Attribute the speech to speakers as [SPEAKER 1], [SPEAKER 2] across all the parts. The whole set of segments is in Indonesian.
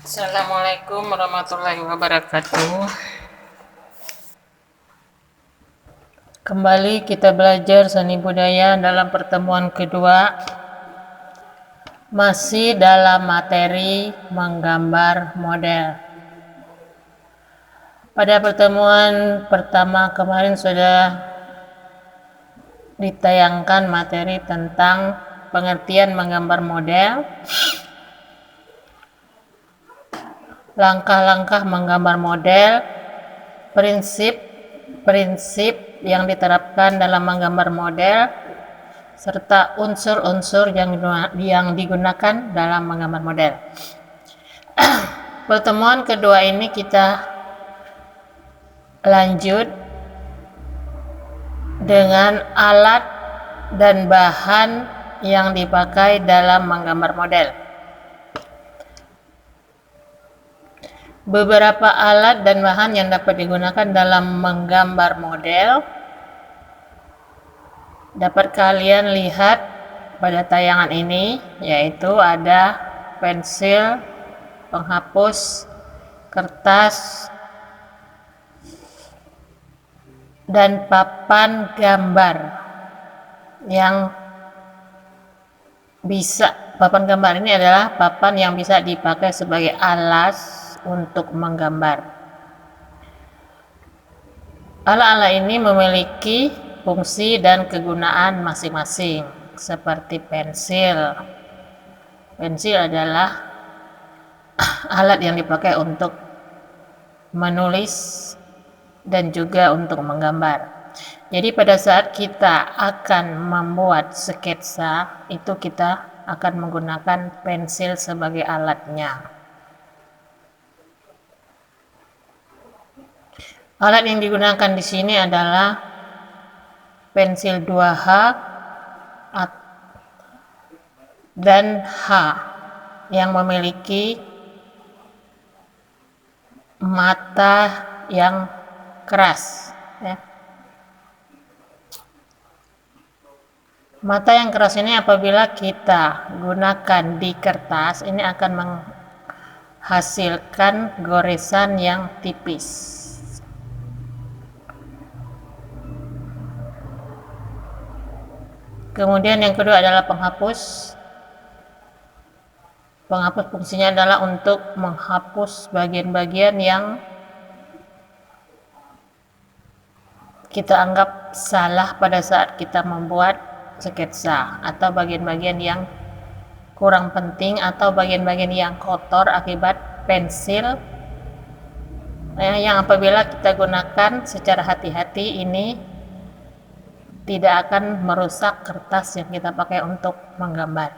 [SPEAKER 1] Assalamualaikum warahmatullahi wabarakatuh. Kembali kita belajar seni budaya dalam pertemuan kedua, masih dalam materi menggambar model. Pada pertemuan pertama kemarin sudah ditayangkan materi tentang pengertian menggambar model, langkah-langkah menggambar model, prinsip yang diterapkan dalam menggambar model, serta unsur-unsur yang digunakan dalam menggambar model. Pertemuan kedua ini kita lanjut dengan alat dan bahan yang dipakai dalam menggambar model. Beberapa alat dan bahan yang dapat digunakan dalam menggambar model dapat kalian lihat pada tayangan ini, yaitu ada pensil, penghapus, kertas, dan papan gambar yang papan gambar ini adalah papan yang bisa dipakai sebagai alas untuk menggambar. Alat-alat ini memiliki fungsi dan kegunaan masing-masing, seperti pensil. Pensil adalah alat yang dipakai untuk menulis dan juga untuk menggambar. Jadi pada saat kita akan membuat sketsa, itu kita akan menggunakan pensil sebagai alatnya. Alat yang digunakan di sini adalah pensil 2H dan H yang memiliki mata yang keras, ya. Mata yang keras ini apabila kita gunakan di kertas, ini akan menghasilkan goresan yang tipis. Kemudian yang kedua adalah penghapus. Penghapus fungsinya adalah untuk menghapus bagian-bagian yang kita anggap salah pada saat kita membuat sketsa, atau bagian-bagian yang kurang penting atau bagian-bagian yang kotor akibat pensil yang apabila kita gunakan secara hati-hati ini tidak akan merusak kertas yang kita pakai untuk menggambar.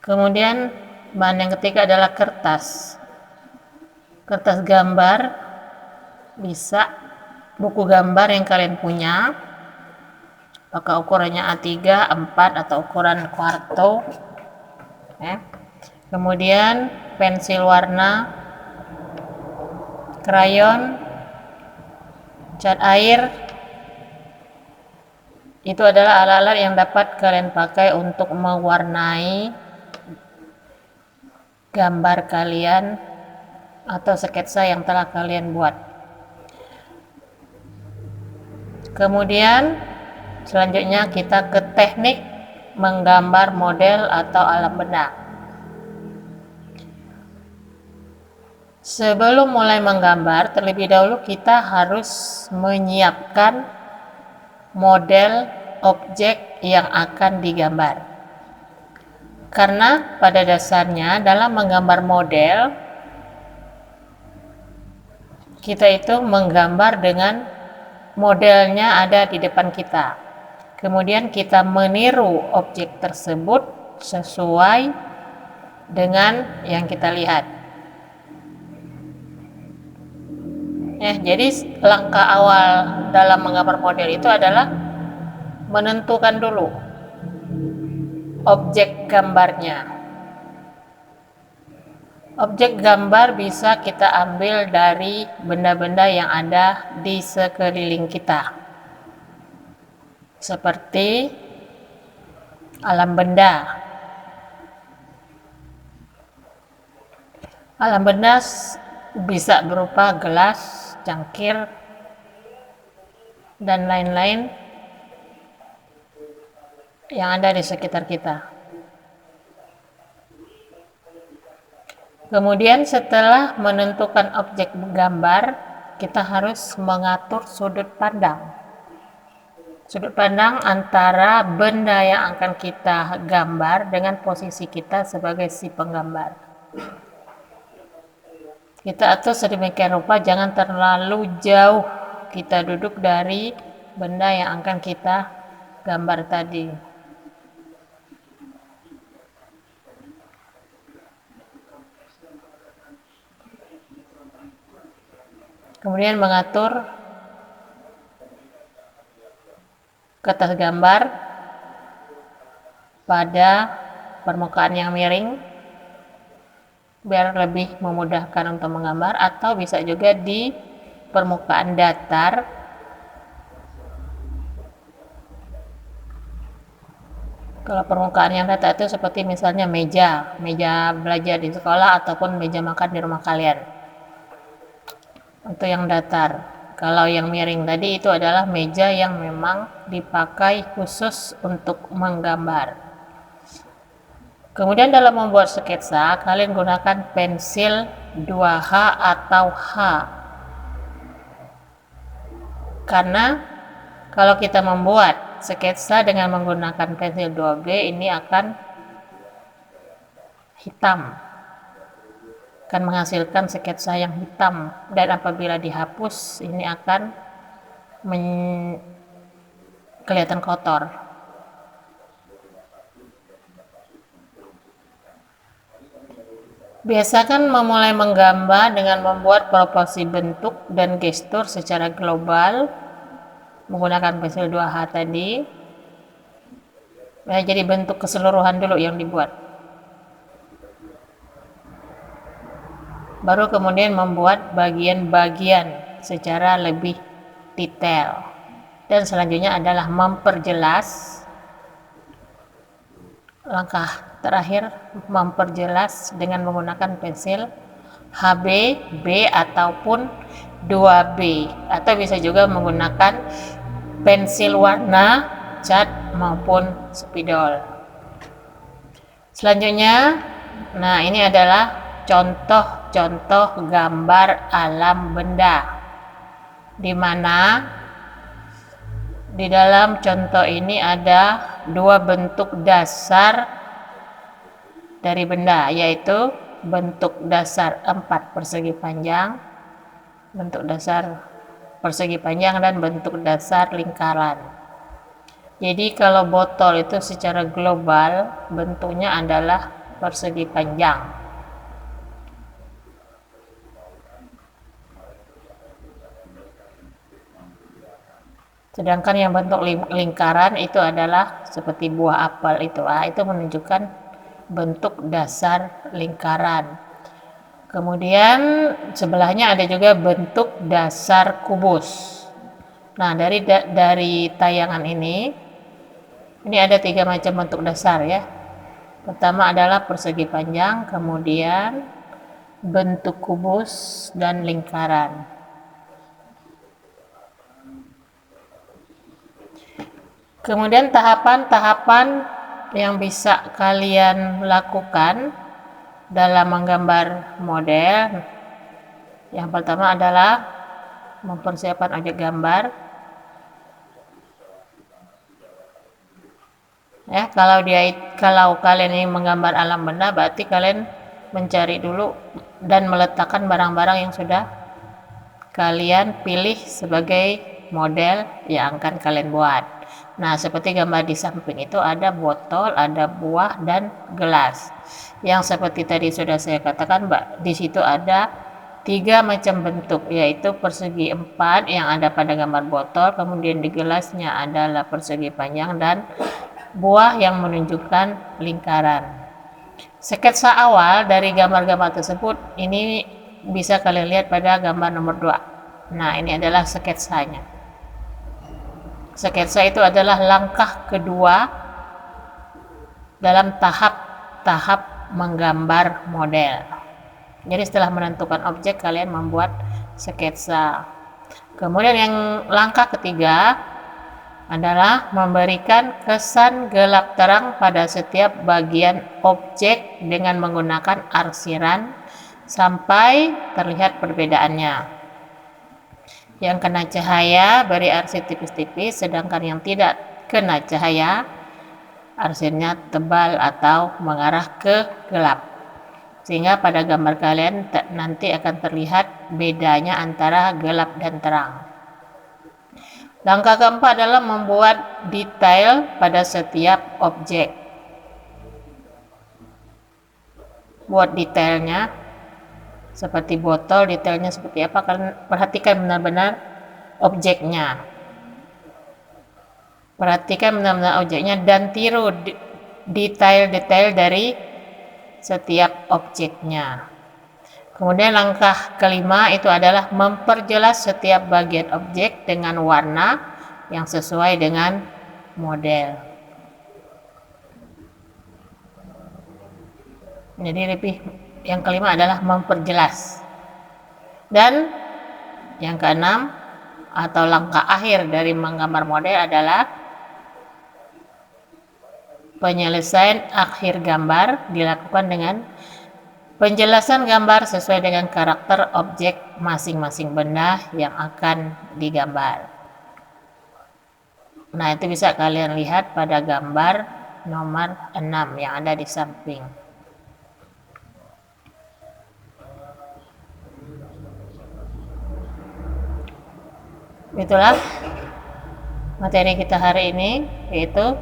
[SPEAKER 1] Kemudian bahan yang ketiga adalah kertas. Kertas gambar bisa buku gambar yang kalian punya, apakah ukurannya A3, A4 atau ukuran kuarto. Kemudian pensil warna, krayon, cat air. Itu adalah alat-alat yang dapat kalian pakai untuk mewarnai gambar kalian atau sketsa yang telah kalian buat. Kemudian selanjutnya kita ke teknik menggambar model atau alam benda. Sebelum mulai menggambar, terlebih dahulu kita harus menyiapkan model objek yang akan digambar. Karena pada dasarnya dalam menggambar model, kita itu menggambar dengan modelnya ada di depan kita. Kemudian kita meniru objek tersebut sesuai dengan yang kita lihat. Jadi langkah awal dalam menggambar model itu adalah menentukan dulu objek gambarnya. Objek gambar bisa kita ambil dari benda-benda yang ada di sekeliling kita, seperti alam benda, Alam benda bisa berupa gelas, cangkir, dan lain-lain yang ada di sekitar kita. Kemudian setelah menentukan objek gambar, kita harus mengatur sudut pandang. Sudut pandang antara benda yang akan kita gambar dengan posisi kita sebagai si penggambar. Kita atur sedemikian rupa jangan terlalu jauh kita duduk dari benda yang akan kita gambar tadi. Kemudian mengatur kertas gambar pada permukaan yang miring biar lebih memudahkan untuk menggambar, atau bisa juga di permukaan datar Kalau permukaan yang datar itu seperti misalnya meja belajar di sekolah ataupun meja makan di rumah kalian. Untuk yang datar. Kalau yang miring tadi itu adalah meja yang memang dipakai khusus untuk menggambar. Kemudian dalam membuat sketsa, kalian gunakan pensil 2H atau H. Karena kalau kita membuat sketsa dengan menggunakan pensil 2B, ini akan hitam. Akan menghasilkan sketsa yang hitam, dan apabila dihapus ini akan kelihatan kotor. Biasakan memulai menggambar dengan membuat proporsi bentuk dan gestur secara global menggunakan pensil 2H tadi. Nah, jadi bentuk keseluruhan dulu yang dibuat. Baru kemudian membuat bagian-bagian secara lebih detail. Dan selanjutnya adalah memperjelas. Langkah terakhir memperjelas dengan menggunakan pensil HB, B ataupun 2B, atau bisa juga menggunakan pensil warna, cat maupun spidol. Selanjutnya, nah ini adalah contoh-contoh gambar alam benda, di mana di dalam contoh ini ada dua bentuk dasar dari benda, yaitu bentuk dasar 4 persegi panjang, bentuk dasar persegi panjang, dan bentuk dasar lingkaran. Jadi kalau botol itu secara global bentuknya adalah persegi panjang. Sedangkan yang bentuk lingkaran itu adalah seperti buah apel itu. Itu menunjukkan bentuk dasar lingkaran. Kemudian sebelahnya ada juga bentuk dasar kubus. Nah, dari tayangan ini ada 3 macam bentuk dasar ya. Pertama adalah persegi panjang, kemudian bentuk kubus, dan lingkaran. Kemudian tahapan-tahapan yang bisa kalian lakukan dalam menggambar model. Yang pertama adalah mempersiapkan objek gambar. Ya, kalau kalian ingin menggambar alam benda, berarti kalian mencari dulu dan meletakkan barang-barang yang sudah kalian pilih sebagai model yang akan kalian buat. Nah, seperti gambar di samping itu ada botol, ada buah, dan gelas. Yang seperti tadi sudah saya katakan, di situ ada 3 macam bentuk, yaitu persegi 4 yang ada pada gambar botol, kemudian di gelasnya adalah persegi panjang, dan buah yang menunjukkan lingkaran. Sketsa awal dari gambar-gambar tersebut ini bisa kalian lihat pada gambar nomor 2. Nah, ini adalah sketsanya. Sketsa itu adalah langkah kedua dalam tahap menggambar model. Jadi setelah menentukan objek, kalian membuat sketsa. Kemudian yang langkah ketiga adalah memberikan kesan gelap terang pada setiap bagian objek dengan menggunakan arsiran sampai terlihat perbedaannya. Yang kena cahaya beri arsir tipis-tipis, sedangkan yang tidak kena cahaya arsirnya tebal atau mengarah ke gelap, sehingga pada gambar kalian nanti akan terlihat bedanya antara gelap dan terang. Langkah keempat adalah membuat detail pada setiap objek. Buat detailnya seperti botol, detailnya seperti apa, kalian perhatikan benar-benar objeknya. Perhatikan benar-benar objeknya dan tiru detail-detail dari setiap objeknya. Kemudian langkah kelima itu adalah memperjelas setiap bagian objek dengan warna yang sesuai dengan model. Jadi lebih yang kelima adalah memperjelas. Dan yang keenam atau langkah akhir dari menggambar model adalah penyelesaian akhir gambar dilakukan dengan penjelasan gambar sesuai dengan karakter objek masing-masing benda yang akan digambar. Nah, itu bisa kalian lihat pada gambar nomor 6 yang ada di samping. Itulah materi kita hari ini, yaitu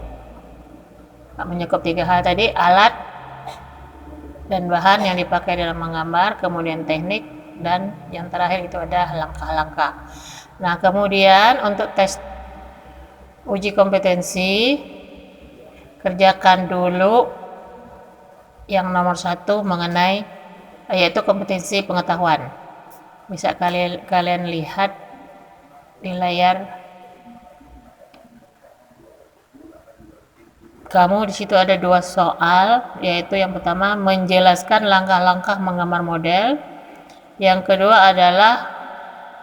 [SPEAKER 1] mencakup 3 hal tadi: alat dan bahan yang dipakai dalam menggambar, kemudian teknik, dan yang terakhir itu ada langkah-langkah. Nah, kemudian untuk tes uji kompetensi, kerjakan dulu yang nomor 1 mengenai yaitu kompetensi pengetahuan. Bisa kalian lihat di layar kamu. Di situ ada 2 soal, yaitu yang pertama menjelaskan langkah-langkah menggambar model, yang kedua adalah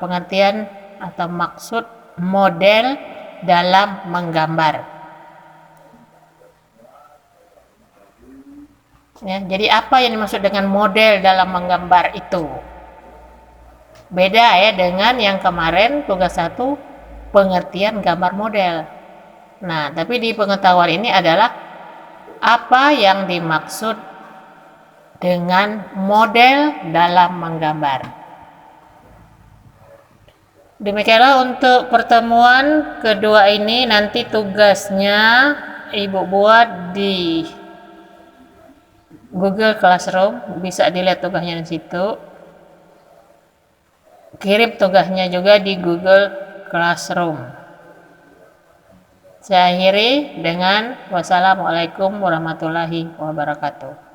[SPEAKER 1] pengertian atau maksud model dalam menggambar. Ya, jadi apa yang dimaksud dengan model dalam menggambar itu? Beda ya dengan yang kemarin tugas 1 pengertian gambar model. Nah, tapi di pengetahuan ini adalah apa yang dimaksud dengan model dalam menggambar. Demikianlah untuk pertemuan kedua ini. Nanti tugasnya Ibu buat di Google Classroom, bisa dilihat tugasnya di situ. Kirim tugasnya juga di Google Classroom. Saya akhiri dengan wassalamualaikum warahmatullahi wabarakatuh.